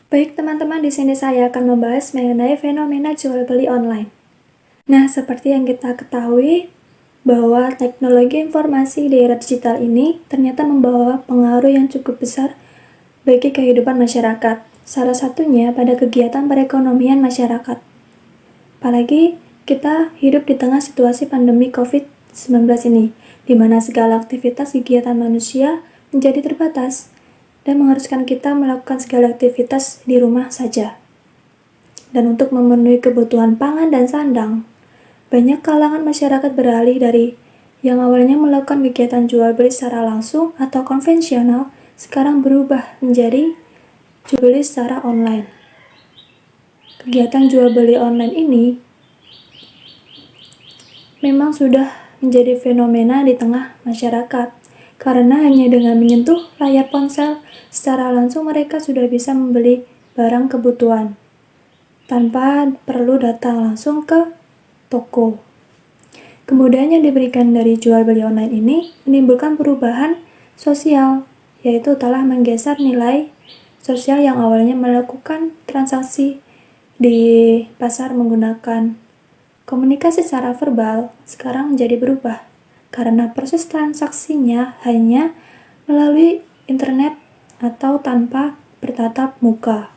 Baik teman-teman, di sini saya akan membahas mengenai fenomena jual beli online. Nah, seperti yang kita ketahui bahwa teknologi informasi di era digital ini ternyata membawa pengaruh yang cukup besar bagi kehidupan masyarakat. Salah satunya pada kegiatan perekonomian masyarakat. Apalagi kita hidup di tengah situasi pandemi COVID-19 ini, di mana segala aktivitas kegiatan manusia menjadi terbatas dan mengharuskan kita melakukan segala aktivitas di rumah saja. Dan untuk memenuhi kebutuhan pangan dan sandang, banyak kalangan masyarakat beralih dari yang awalnya melakukan kegiatan jual beli secara langsung atau konvensional, sekarang berubah menjadi jual beli secara online. Kegiatan jual beli online ini memang sudah menjadi fenomena di tengah masyarakat, karena hanya dengan menyentuh layar ponsel secara langsung mereka sudah bisa membeli barang kebutuhan tanpa perlu datang langsung ke toko. Kemudian yang diberikan dari jual beli online ini menimbulkan perubahan sosial, yaitu telah menggeser nilai sosial yang awalnya melakukan transaksi di pasar menggunakan komunikasi secara verbal, sekarang menjadi berubah karena proses transaksinya hanya melalui internet atau tanpa bertatap muka.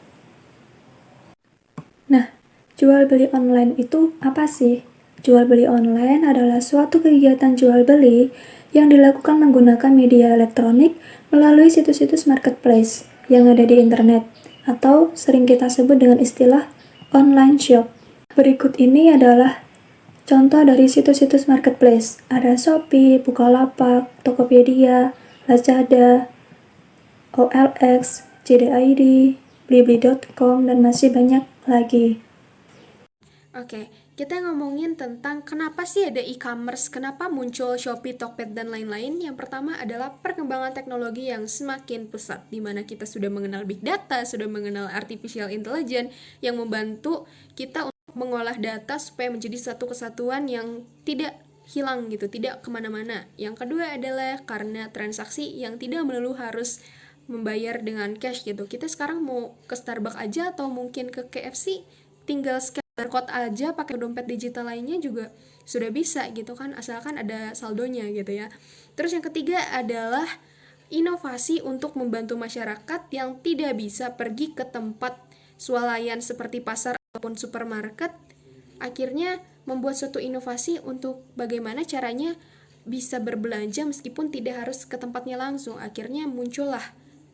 Nah, jual beli online itu apa sih? Jual beli online adalah suatu kegiatan jual beli yang dilakukan menggunakan media elektronik melalui situs-situs marketplace yang ada di internet, atau sering kita sebut dengan istilah online shop. Berikut ini adalah contoh dari situs-situs marketplace. Ada Shopee, Bukalapak, Tokopedia, Lazada, OLX, JDID, Blibli.com, dan masih banyak lagi. Oke, kita ngomongin tentang kenapa sih ada e-commerce, kenapa muncul Shopee, Tokped, dan lain-lain. Yang pertama adalah perkembangan teknologi yang semakin pesat, di mana kita sudah mengenal big data, sudah mengenal artificial intelligence, yang membantu kita untuk mengolah data supaya menjadi satu kesatuan yang tidak hilang gitu, tidak kemana-mana. Yang kedua adalah karena transaksi yang tidak melulu harus membayar dengan cash gitu. Kita sekarang mau ke Starbucks aja atau mungkin ke KFC, tinggal scan barcode aja pakai dompet digital lainnya juga sudah bisa gitu kan, asalkan ada saldonya gitu ya. Terus yang ketiga adalah inovasi untuk membantu masyarakat yang tidak bisa pergi ke tempat swalayan seperti pasar ataupun supermarket, akhirnya membuat suatu inovasi untuk bagaimana caranya bisa berbelanja meskipun tidak harus ke tempatnya langsung. Akhirnya muncullah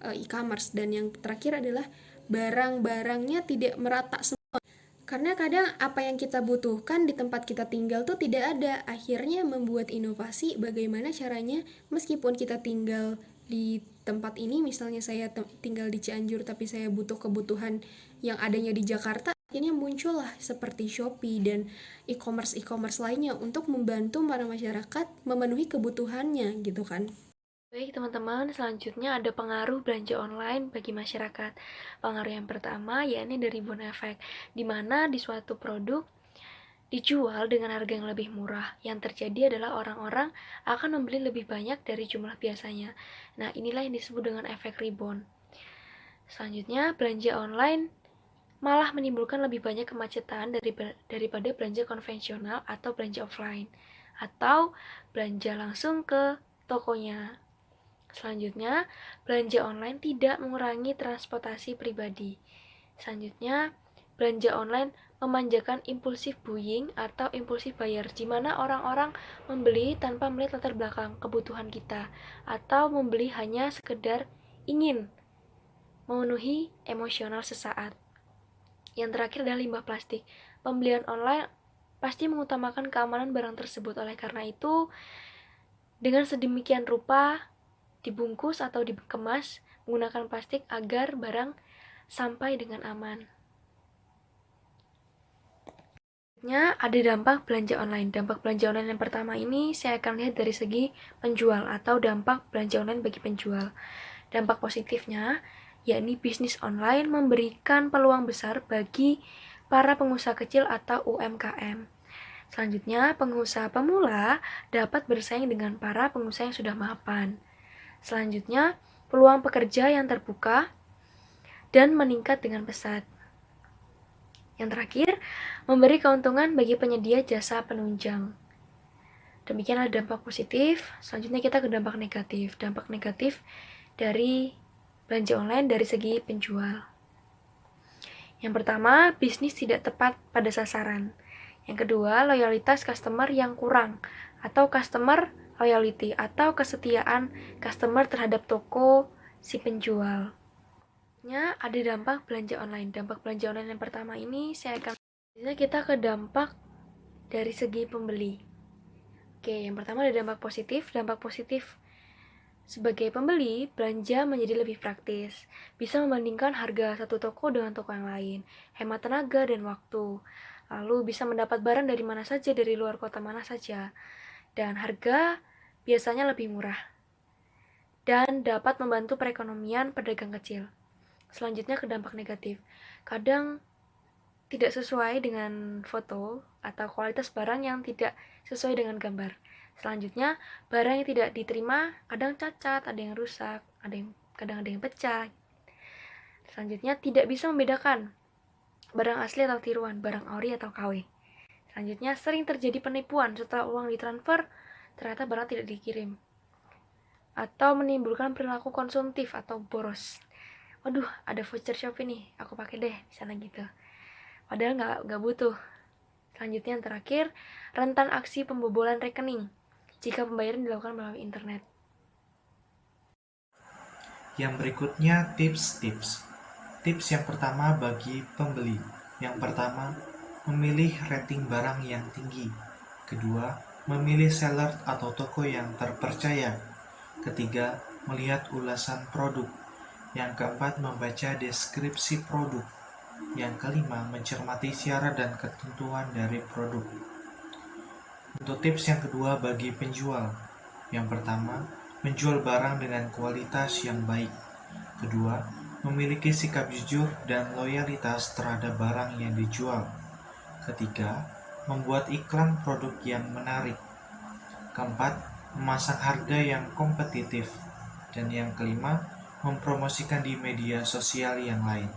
e-commerce. Dan yang terakhir adalah barang-barangnya tidak merata semua, karena kadang apa yang kita butuhkan di tempat kita tinggal tuh tidak ada. Akhirnya membuat inovasi bagaimana caranya meskipun kita tinggal di tempat ini, misalnya saya tinggal di Cianjur tapi saya butuh kebutuhan yang adanya di Jakarta, akhirnya muncullah seperti Shopee dan e-commerce lainnya untuk membantu para masyarakat memenuhi kebutuhannya gitu kan. Baik teman-teman, selanjutnya ada pengaruh belanja online bagi masyarakat. Pengaruh yang pertama yakni dari rebound effect, di mana di suatu produk dijual dengan harga yang lebih murah. Yang terjadi adalah orang-orang akan membeli lebih banyak dari jumlah biasanya. Nah, inilah yang disebut dengan efek rebound. Selanjutnya, belanja online malah menimbulkan lebih banyak kemacetan daripada belanja konvensional atau belanja offline, atau belanja langsung ke tokonya. Selanjutnya, belanja online tidak mengurangi transportasi pribadi. Selanjutnya, belanja online memanjakan impulsif buying atau impulsif buyer, di mana orang-orang membeli tanpa melihat latar belakang kebutuhan kita, atau membeli hanya sekedar ingin memenuhi emosional sesaat. Yang terakhir adalah limbah plastik. Pembelian online pasti mengutamakan keamanan barang tersebut. Oleh karena itu, dengan sedemikian rupa dibungkus atau dikemas menggunakan plastik agar barang sampai dengan aman. Ada dampak belanja online. Dampak belanja online yang pertama ini saya akan lihat dari segi penjual atau dampak belanja online bagi penjual. Dampak positifnya yakni bisnis online memberikan peluang besar bagi para pengusaha kecil atau UMKM. Selanjutnya, pengusaha pemula dapat bersaing dengan para pengusaha yang sudah mapan. Selanjutnya, peluang pekerja yang terbuka dan meningkat dengan pesat. Yang terakhir, memberi keuntungan bagi penyedia jasa penunjang. Demikianlah dampak positif. Selanjutnya kita ke dampak negatif. Dampak negatif dari belanja online dari segi penjual. Yang pertama, bisnis tidak tepat pada sasaran. Yang kedua, loyalitas customer yang kurang atau customer loyalty atau kesetiaan customer terhadap toko si penjual. Ada dampak belanja online. Dampak belanja online yang pertama ini kita ke dampak dari segi pembeli. Oke, yang pertama ada dampak positif. Dampak positif sebagai pembeli, belanja menjadi lebih praktis. Bisa membandingkan harga satu toko dengan toko yang lain, hemat tenaga dan waktu. Lalu bisa mendapat barang dari mana saja, dari luar kota mana saja. Dan harga biasanya lebih murah. Dan dapat membantu perekonomian pedagang kecil. Selanjutnya ke dampak negatif. Kadang tidak sesuai dengan foto atau kualitas barang yang tidak sesuai dengan gambar. Selanjutnya, barang yang tidak diterima kadang cacat, ada yang rusak, kadang ada yang pecah. Selanjutnya, tidak bisa membedakan barang asli atau tiruan, barang ori atau KW. Selanjutnya, sering terjadi penipuan setelah uang ditransfer, ternyata barang tidak dikirim. Atau menimbulkan perilaku konsumtif atau boros. Waduh, ada voucher Shopee nih, aku pakai deh, misalnya gitu. Padahal nggak butuh. Selanjutnya yang terakhir, rentan aksi pembobolan rekening jika pembayaran dilakukan melalui internet. Yang berikutnya tips-tips. Tips yang pertama bagi pembeli. Yang pertama, memilih rating barang yang tinggi. Kedua, memilih seller atau toko yang terpercaya. Ketiga, melihat ulasan produk. Yang keempat, membaca deskripsi produk. Yang kelima, mencermati syarat dan ketentuan dari produk. Untuk tips yang kedua bagi penjual. Yang pertama, menjual barang dengan kualitas yang baik. Kedua, memiliki sikap jujur dan loyalitas terhadap barang yang dijual. Ketiga, membuat iklan produk yang menarik. Keempat, memasang harga yang kompetitif. Dan yang kelima, mempromosikan di media sosial yang lain.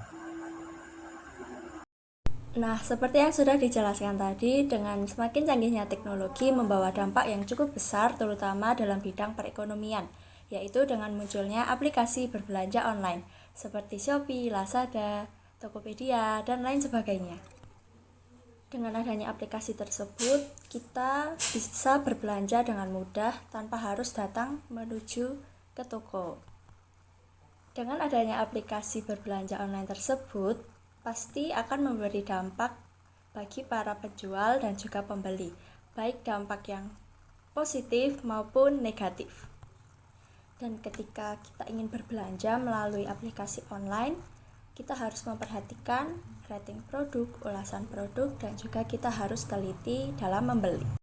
Nah, seperti yang sudah dijelaskan tadi, dengan semakin canggihnya teknologi membawa dampak yang cukup besar terutama dalam bidang perekonomian, yaitu dengan munculnya aplikasi berbelanja online seperti Shopee, Lazada, Tokopedia, dan lain sebagainya. Dengan adanya aplikasi tersebut, kita bisa berbelanja dengan mudah tanpa harus datang menuju ke toko. Dengan adanya aplikasi berbelanja online tersebut, pasti akan memberi dampak bagi para penjual dan juga pembeli, baik dampak yang positif maupun negatif. Dan ketika kita ingin berbelanja melalui aplikasi online, kita harus memperhatikan rating produk, ulasan produk, dan juga kita harus teliti dalam membeli.